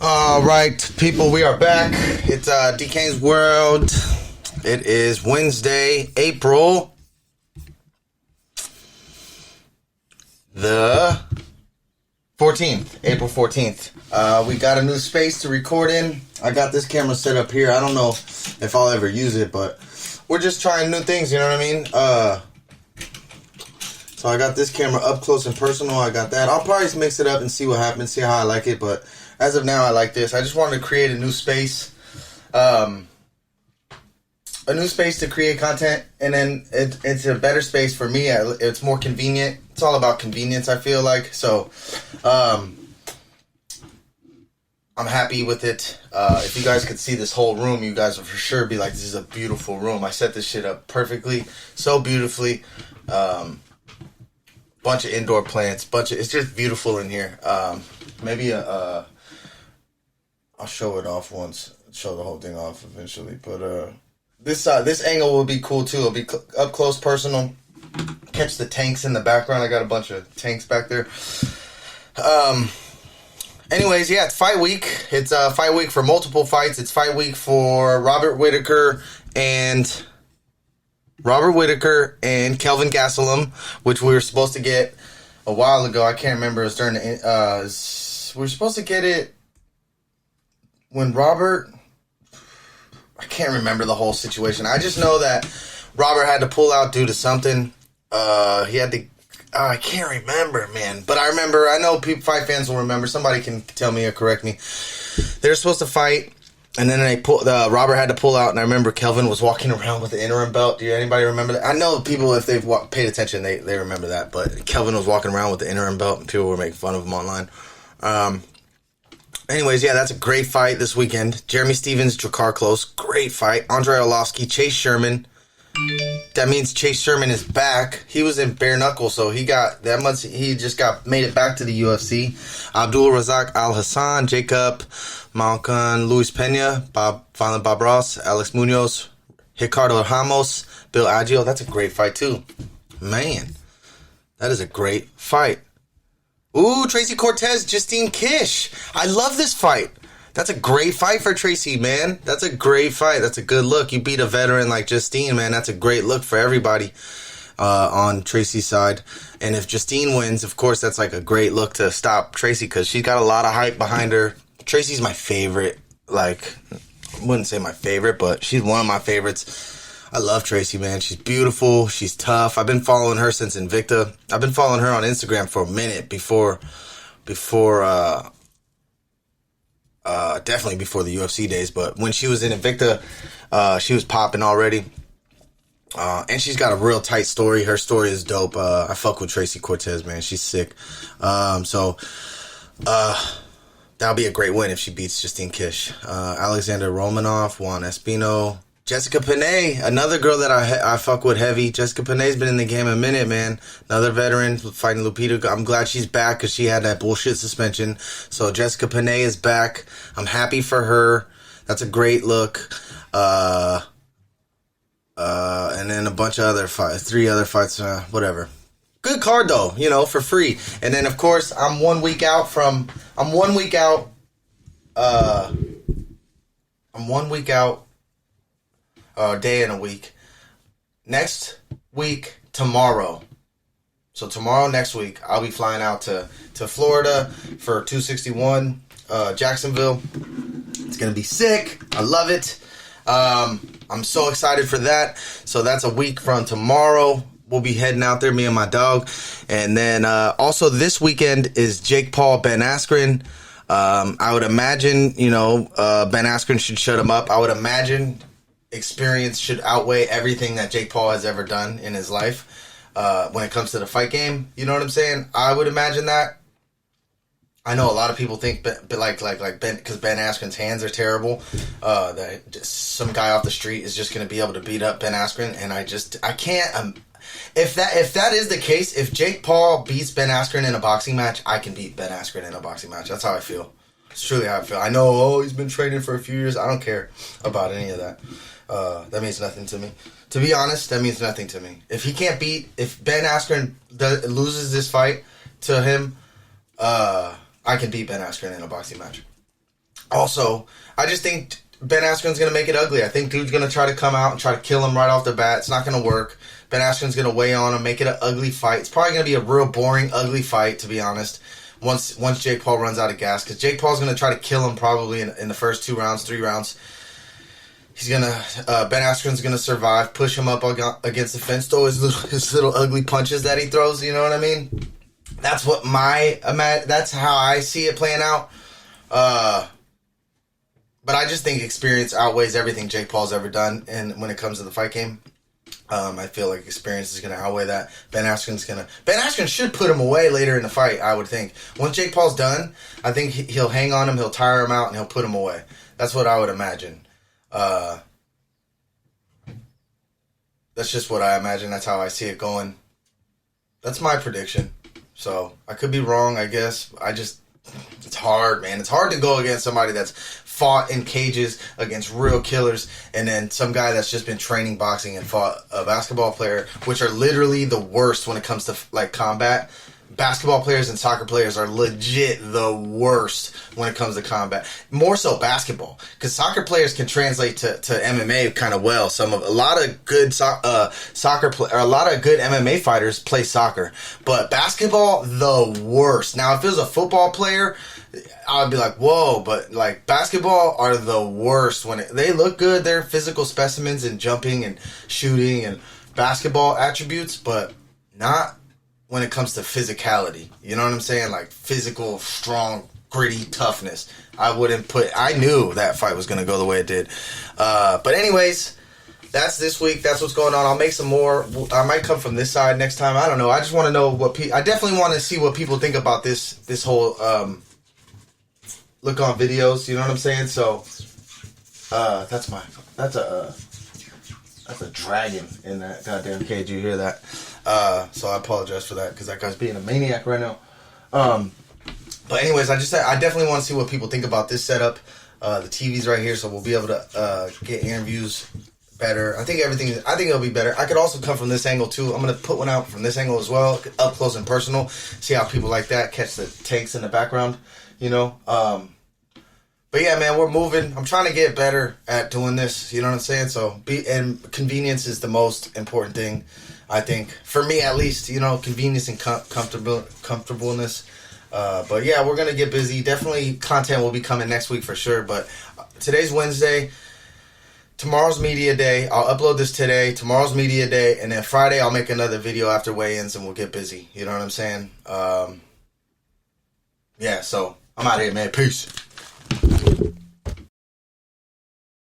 All right, people, we are back. It's DK's World. It is Wednesday, April the 14th. April 14th. We got a new space to record in. I got this camera set up here. I don't know if I'll ever use it, but we're just trying new things, you know what I mean? So I got this camera up close and personal. I got that. I'll probably mix it up and see what happens, see how I like it, but as of now, I like this. I just wanted to create a new space. A new space to create content, and then it's a better space for me. It's more convenient. It's all about convenience, I feel like. So, I'm happy with it. If you guys could see this whole room, you guys would for sure be like, this is a beautiful room. I set this shit up perfectly, so beautifully. Bunch of indoor plants, it's just beautiful in here. Maybe I'll show it off once, show the whole thing off eventually. But this angle will be cool too. It'll be up close, personal. Catch the tanks in the background. I got a bunch of tanks back there. Anyways, yeah, it's fight week. It's fight week for multiple fights. It's fight week for Robert Whittaker and Kelvin Gastelum, which we were supposed to get a while ago. I can't remember. It was during the we were supposed to get it when Robert, I can't remember the whole situation. I just know that Robert had to pull out due to something. He had to, I can't remember, man. But I know fight fans will remember. Somebody can tell me or correct me. They were supposed to fight, and then Robert had to pull out, and I remember Kelvin was walking around with the interim belt. Do anybody remember that? I know people, if they've paid attention, they remember that. But Kelvin was walking around with the interim belt, and people were making fun of him online. Anyways, yeah, that's a great fight this weekend. Jeremy Stephens, Drakkar Klose, great fight. Andrei Arlovski, Chase Sherman. That means Chase Sherman is back. He was in bare knuckle, so he just made it back to the UFC. Abdul Razak Al Hassan, Jacob Malkan, Luis Pena, Violent Bob Ross, Alex Munoz, Ricardo Ramos, Bill Agio. That's a great fight too. Man, that is a great fight. Ooh, Tracy Cortez, Justine Kish. I love this fight. That's a great fight for Tracy, man. That's a great fight. That's a good look. You beat a veteran like Justine, man. That's a great look for everybody on Tracy's side. And if Justine wins, of course, that's like a great look to stop Tracy because she's got a lot of hype behind her. Tracy's my favorite. Like, I wouldn't say my favorite, but she's one of my favorites. I love Tracy, man. She's beautiful. She's tough. I've been following her since Invicta. I've been following her on Instagram for a minute definitely before the UFC days. But when she was in Invicta, she was popping already. And she's got a real tight story. Her story is dope. I fuck with Tracy Cortez, man. She's sick. That'll be a great win if she beats Justine Kish. Alexander Romanov, Juan Espino. Jessica Panay, another girl that I fuck with heavy. Jessica Panay's been in the game a minute, man. Another veteran fighting Lupita. I'm glad she's back because she had that bullshit suspension. So Jessica Panay is back. I'm happy for her. That's a great look. And then a bunch of other fights, 3 other fights, whatever. Good card though, for free. And then of course I'm 1 week out. Day and a week. Next week, tomorrow. So tomorrow, next week, I'll be flying out to Florida for 261, Jacksonville. It's going to be sick. I love it. I'm so excited for that. So that's a week from tomorrow. We'll be heading out there, me and my dog. And then also this weekend is Jake Paul, Ben Askren. I would imagine, Ben Askren should shut him up. I would imagine experience should outweigh everything that Jake Paul has ever done in his life when it comes to the fight game. You know what I'm saying? I would imagine that. I know a lot of people think, but like Ben, because Ben Askren's hands are terrible. That just some guy off the street is just going to be able to beat up Ben Askren, and I can't. If that is the case, if Jake Paul beats Ben Askren in a boxing match, I can beat Ben Askren in a boxing match. That's how I feel. It's truly how I feel. I know, he's been training for a few years. I don't care about any of that. That means nothing to me. To be honest, that means nothing to me. If Ben Askren loses this fight to him, I can beat Ben Askren in a boxing match. Also, I just think Ben Askren's going to make it ugly. I think dude's going to try to come out and try to kill him right off the bat. It's not going to work. Ben Askren's going to weigh on him, make it an ugly fight. It's probably going to be a real boring, ugly fight, to be honest, once Jake Paul runs out of gas. Because Jake Paul's going to try to kill him probably in the first 2 rounds, 3 rounds. He's going to, Ben Askren's going to survive, push him up against the fence, throw his little ugly punches that he throws, you know what I mean? That's what that's how I see it playing out. But I just think experience outweighs everything Jake Paul's ever done, and when it comes to the fight game, I feel like experience is going to outweigh that. Ben Askren should put him away later in the fight, I would think. Once Jake Paul's done, I think he'll hang on him, he'll tire him out, and he'll put him away. That's what I would imagine. That's just what I imagine. That's how I see it going. That's my prediction. So, I could be wrong, I guess. It's hard, man. It's hard to go against somebody that's fought in cages against real killers, and then some guy that's just been training boxing and fought a basketball player, which are literally the worst when it comes to like combat. Basketball players and soccer players are legit the worst when it comes to combat. More so basketball, because soccer players can translate to MMA kind of well. A lot of good MMA fighters play soccer, but basketball the worst. Now, if it was a football player, I'd be like, whoa, but like basketball are the worst they look good. They're physical specimens in jumping and shooting and basketball attributes, but not when it comes to physicality. You know what I'm saying? Like physical, strong, gritty toughness. I knew that fight was going to go the way it did. But anyways, that's this week. That's what's going on. I'll make some more. I might come from this side next time. I don't know. I just want to know I definitely want to see what people think about this whole look on videos. You know what I'm saying? So that's a dragon in that goddamn cage. You hear that? So I apologize for that, because that guy's being a maniac right now. But anyways, I definitely want to see what people think about this setup. The TV's right here, so we'll be able to get interviews better. I think it'll be better. I could also come from this angle too. I'm gonna put one out from this angle as well, up close and personal. See how people like that, catch the tanks in the background, you know. But yeah, man, we're moving. I'm trying to get better at doing this. You know what I'm saying? So, and convenience is the most important thing, I think, for me at least. You know, convenience and comfortableness. But yeah, we're gonna get busy. Definitely, content will be coming next week for sure. But today's Wednesday. Tomorrow's media day. I'll upload this today. Tomorrow's media day, and then Friday I'll make another video after weigh-ins, and we'll get busy. You know what I'm saying? Yeah. So I'm out of here, man. Peace.